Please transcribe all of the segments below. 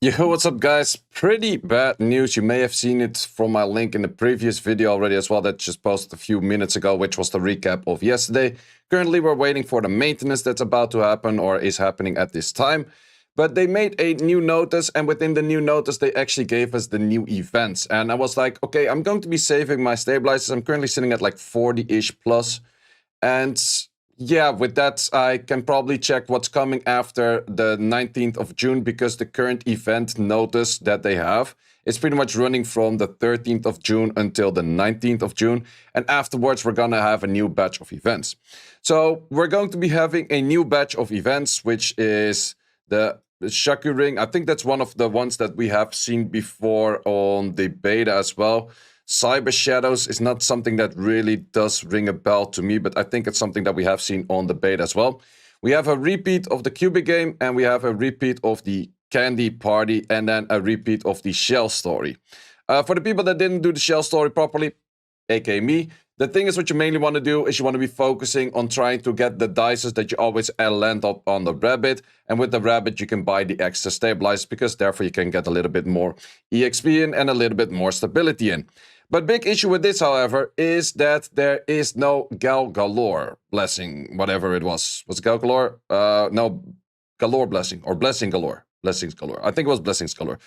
Yo, what's up guys? Pretty bad news. You may have seen it from my link in the previous video already as well that just posted a few minutes ago, which was the recap of yesterday. Currently we're waiting for the maintenance that's about to happen or is happening at this time. But they made a new notice, and within the new notice they actually gave us the new events. And I was like, okay, I'm going to be saving my stabilizers. I'm currently sitting at like 40-ish plus. And yeah, with that, I can probably check what's coming after the 19th of June because the current event notice that they have is pretty much running from the 13th of June until the 19th of June. And afterwards, we're going to have a new batch of events. So we're going to be having a new batch of events, which is the Shaku Ring. I think that's one of the ones that we have seen before on the beta as well. Cyber Shadows is not something that really does ring a bell to me, but I think it's something that we have seen on the beta as well. We have a repeat of the Cubic game, and we have a repeat of the Candy Party, and then a repeat of the Shell Story. For the people that didn't do the Shell Story properly, aka me, the thing is what you mainly want to do is you want to be focusing on trying to get the dices that you always land up on the rabbit, and with the rabbit you can buy the extra stabilizers because therefore you can get a little bit more EXP in and a little bit more stability in. But big issue with this, however, is that there is no Gal Galore blessing, whatever it was. Was it Gal Galore? No, Galore blessing, or Blessing Galore. Blessings Galore. I think it was Blessings Galore.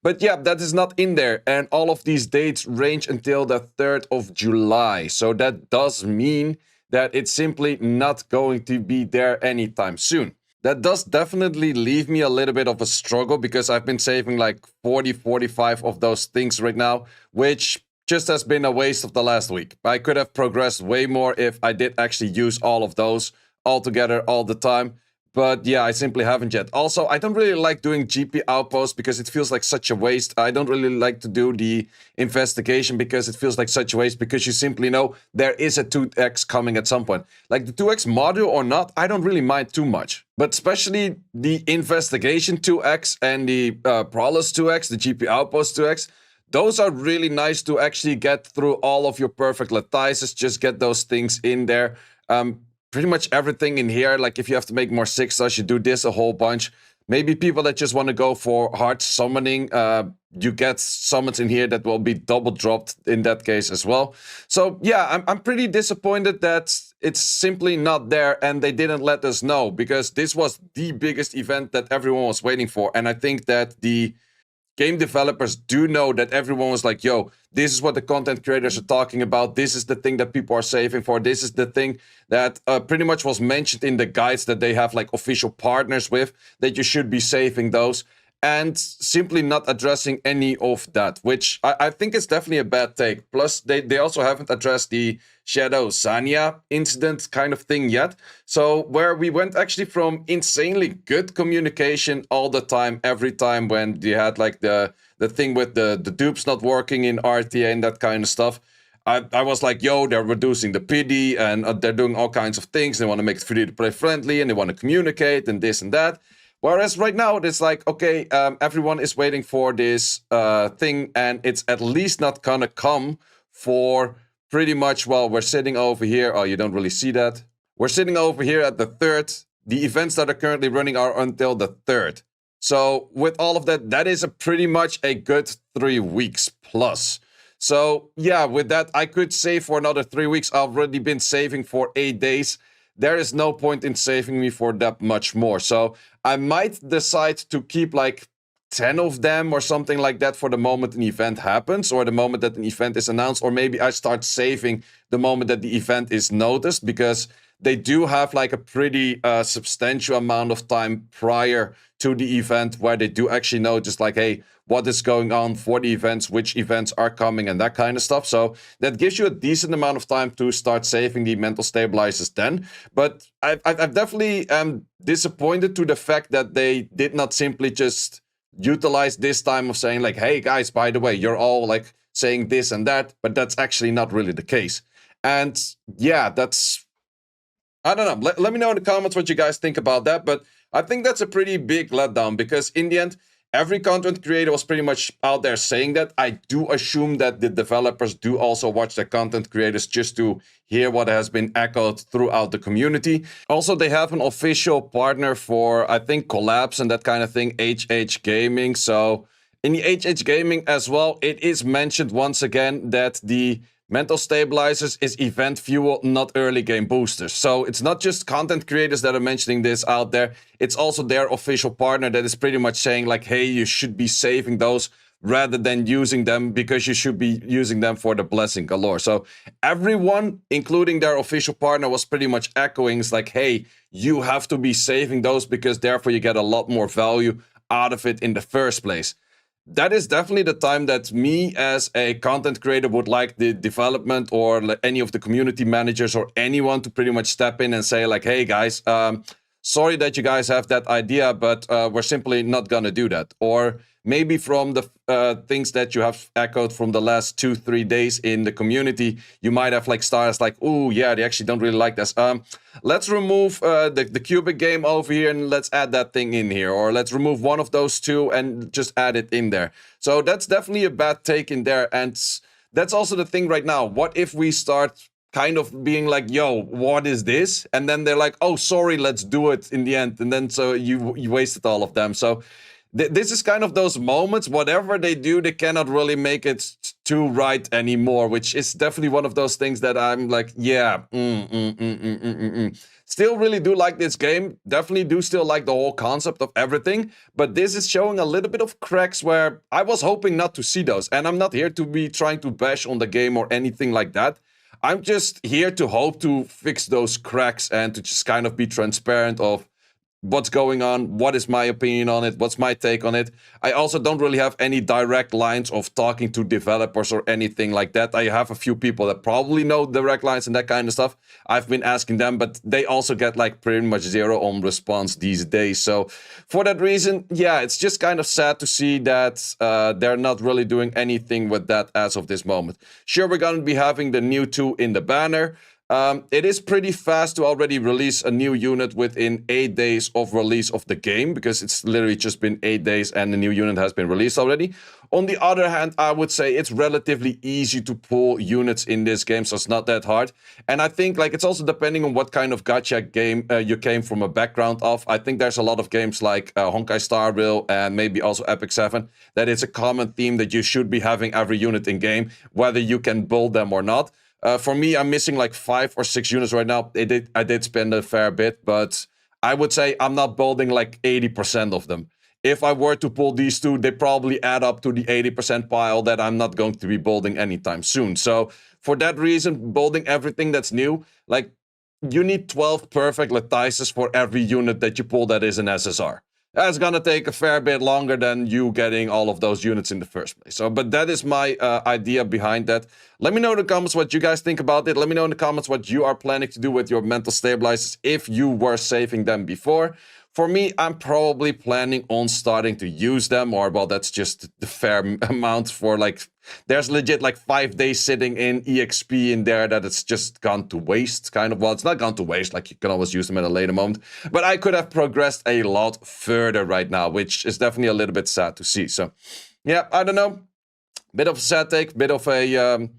But yeah, that is not in there, and all of these dates range until the 3rd of July. So that does mean that it's simply not going to be there anytime soon. That does definitely leave me a little bit of a struggle because I've been saving like 40, 45 of those things right now, which just has been a waste of the last week. I could have progressed way more if I did actually use all of those all together all the time. But yeah, I simply haven't yet. Also, I don't really like doing GP outposts because it feels like such a waste. I don't really like to do the investigation because it feels like such a waste because you simply know there is a 2x coming at some point. Like the 2x module or not, I don't really mind too much. But especially the investigation 2x and the Prowlers 2x, the GP outpost 2x, those are really nice to actually get through all of your perfect lattices, just get those things in there. Pretty much everything in here, like if you have to make more 6-stars, you do this a whole bunch. Maybe people that just want to go for hard summoning, you get summons in here that will be double dropped in that case as well. So yeah, I'm pretty disappointed that it's simply not there and they didn't let us know because this was the biggest event that everyone was waiting for. And I think that the game developers do know that everyone was like, yo, this is what the content creators are talking about. This is the thing that people are saving for. This is the thing that pretty much was mentioned in the guides that they have like official partners with, that you should be saving those. And simply not addressing any of that, which I think is definitely a bad take. Plus, they also haven't addressed the Shadow Sanya incident kind of thing yet. So where we went actually from insanely good communication all the time, every time when they had like the thing with the dupes not working in RTA and that kind of stuff. I was like, yo, they're reducing the PD and they're doing all kinds of things. They want to make it free to play friendly and they want to communicate and this and that. Whereas right now, it's like, okay, everyone is waiting for this thing, and it's at least not gonna come for pretty much, well, we're sitting over here. Oh, you don't really see that. We're sitting over here at the 3rd. The events that are currently running are until the 3rd. So with all of that, that is pretty much a good 3 weeks plus. So yeah, with that, I could save for another 3 weeks. I've already been saving for 8 days. There is no point in saving me for that much more. So I might decide to keep like 10 of them or something like that for the moment an event happens or the moment that an event is announced, or maybe I start saving the moment that the event is noticed, because they do have like a pretty substantial amount of time prior to the event where they do actually know just like, hey, what is going on for the events, which events are coming and that kind of stuff. So that gives you a decent amount of time to start saving the mental stabilizers then. But I definitely am disappointed to the fact that they did not simply just utilize this time of saying like, hey guys, by the way, you're all like saying this and that, but that's actually not really the case. And yeah, that's, I don't know. Let me know in the comments what you guys think about that. But I think that's a pretty big letdown because in the end, every content creator was pretty much out there saying that. I do assume that the developers do also watch the content creators just to hear what has been echoed throughout the community. Also, they have an official partner for, I think, collabs and that kind of thing, HH Gaming. So in the HH Gaming as well, it is mentioned once again that the mental stabilizers is event fuel, not early game boosters. So it's not just content creators that are mentioning this out there. It's also their official partner that is pretty much saying like, hey, you should be saving those rather than using them because you should be using them for the blessing galore. So everyone, including their official partner, was pretty much echoing. It's like, hey, you have to be saving those because therefore you get a lot more value out of it in the first place. That is definitely the time that me as a content creator would like the development or any of the community managers or anyone to pretty much step in and say like, hey guys, sorry that you guys have that idea, but we're simply not gonna do that. Or maybe from the things that you have echoed from the last 2-3 days in the community, you might have like stars like, oh yeah, they actually don't really like this. Let's remove the cubic game over here and let's add that thing in here. Or let's remove one of those two and just add it in there. So that's definitely a bad take in there. And that's also the thing right now. What if we start kind of being like, yo, what is this? And then they're like, oh, sorry, let's do it in the end. And then so you wasted all of them. So this is kind of those moments, whatever they do, they cannot really make it too right anymore, which is definitely one of those things that I'm like, yeah, Still really do like this game, definitely do still like the whole concept of everything, but this is showing a little bit of cracks where I was hoping not to see those. And I'm not here to be trying to bash on the game or anything like that. I'm just here to hope to fix those cracks and to just kind of be transparent of what's going on, what is my opinion on it, what's my take on it. I also don't really have any direct lines of talking to developers or anything like that. I have a few people that probably know direct lines and that kind of stuff. I've been asking them, but they also get like pretty much zero on response these days. So for that reason, yeah, it's just kind of sad to see that they're not really doing anything with that as of this moment. Sure, we're going to be having the new 2 in the banner. It is pretty fast to already release a new unit within 8 days of release of the game, because it's literally just been 8 days and the new unit has been released already. On the other hand, I would say it's relatively easy to pull units in this game, so it's not that hard. And I think like it's also depending on what kind of gacha game you came from a background of. I think there's a lot of games like Honkai Star Rail and maybe also Epic 7 that it's a common theme that you should be having every unit in game, whether you can build them or not. For me, I'm missing like 5 or 6 units right now. I did spend a fair bit, but I would say I'm not building like 80% of them. If I were to pull these 2, they probably add up to the 80% pile that I'm not going to be building anytime soon. So for that reason, building everything that's new, like you need 12 perfect lattices for every unit that you pull that is an SSR. That's gonna take a fair bit longer than you getting all of those units in the first place. So, but that is my idea behind that. Let me know in the comments what you guys think about it. Let me know in the comments what you are planning to do with your mental stabilizers if you were saving them before. For me, I'm probably planning on starting to use them, or well, that's just the fair amount for like, there's legit like 5 days sitting in EXP in there that it's just gone to waste, kind of. Well, it's not gone to waste, like you can always use them at a later moment, but I could have progressed a lot further right now, which is definitely a little bit sad to see. So yeah, I don't know, bit of a sad take, bit of a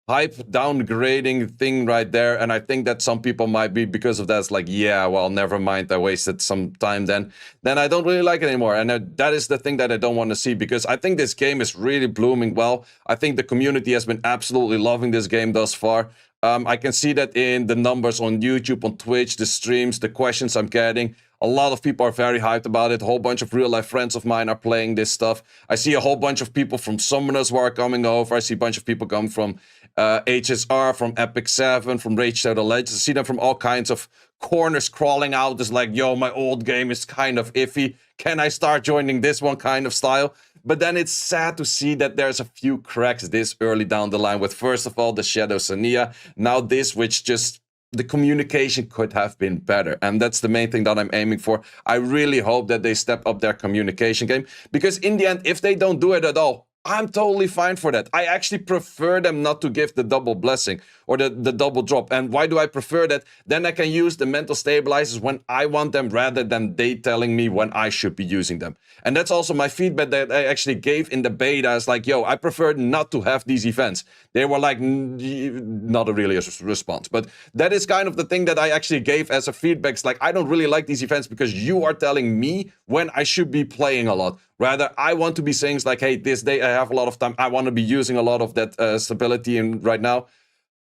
hype downgrading thing right there, and I think that some people might be because of that. It's like, yeah, well, never mind, I wasted some time then I don't really like it anymore. And that is the thing that I don't want to see, because I think this game is really blooming well. I think the community has been absolutely loving this game thus far. I can see that in the numbers on YouTube, on Twitch, the streams, the questions I'm getting. A lot of people are very hyped about it. A whole bunch of real-life friends of mine are playing this stuff. I see a whole bunch of people from Summoners who are coming over. I see a bunch of people come from HSR, from Epic 7, from Rage Shadow Legends. I see them from all kinds of corners crawling out. It's like, yo, my old game is kind of iffy. Can I start joining this one kind of style? But then it's sad to see that there's a few cracks this early down the line with, first of all, the Shadow Sania. Now this, which just... the communication could have been better, and that's the main thing that I'm aiming for. I really hope that they step up their communication game, because in the end, if they don't do it at all, I'm totally fine for that. I actually prefer them not to give the double blessing. or the double drop. And why do I prefer that? Then I can use the mental stabilizers when I want them rather than they telling me when I should be using them. And that's also my feedback that I actually gave in the beta. It's like, yo, I prefer not to have these events. They were like, not a really a response. But that is kind of the thing that I actually gave as a feedback. It's like, I don't really like these events because you are telling me when I should be playing a lot. Rather, I want to be saying like, hey, this day I have a lot of time. I want to be using a lot of that stability in right now.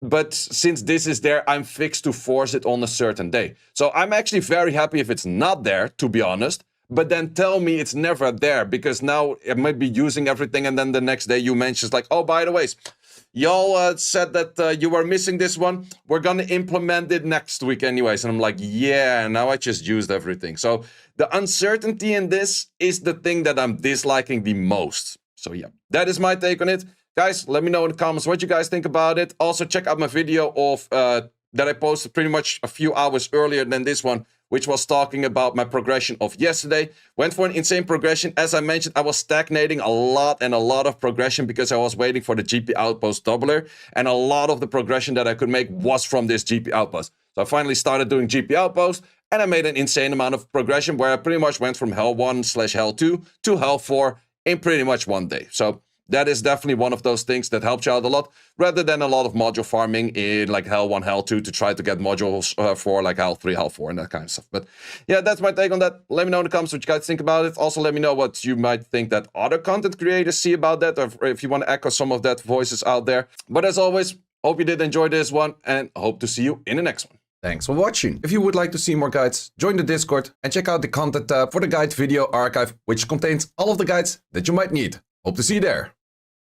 But since this is there, I'm fixed to force it on a certain day. So I'm actually very happy if it's not there, to be honest. But then tell me it's never there, because now it might be using everything, and then the next day you mention like, oh, by the way, y'all said that you were missing this one. We're gonna implement it next week anyways. And I'm like, yeah, now I just used everything. So the uncertainty in this is the thing that I'm disliking the most. So yeah, that is my take on it. Guys, let me know in the comments what you guys think about it. Also, check out my video of that I posted pretty much a few hours earlier than this one, which was talking about my progression of yesterday. Went for an insane progression. As I mentioned, I was stagnating a lot of progression because I was waiting for the GP Outpost doubler. And a lot of the progression that I could make was from this GP Outpost. So I finally started doing GP Outpost, and I made an insane amount of progression where I pretty much went from Hell 1/Hell 2 to Hell 4 in pretty much one day. So that is definitely one of those things that helps you out a lot, rather than a lot of module farming in like Hell 1, Hell 2 to try to get modules for like Hell 3, Hell 4 and that kind of stuff. But yeah, that's my take on that. Let me know in the comments what you guys think about it. Also, let me know what you might think that other content creators see about that, or if you want to echo some of that voices out there. But as always, hope you did enjoy this one, and hope to see you in the next one. Thanks for watching. If you would like to see more guides, join the Discord and check out the content tab for the guide video archive, which contains all of the guides that you might need. Hope to see you there.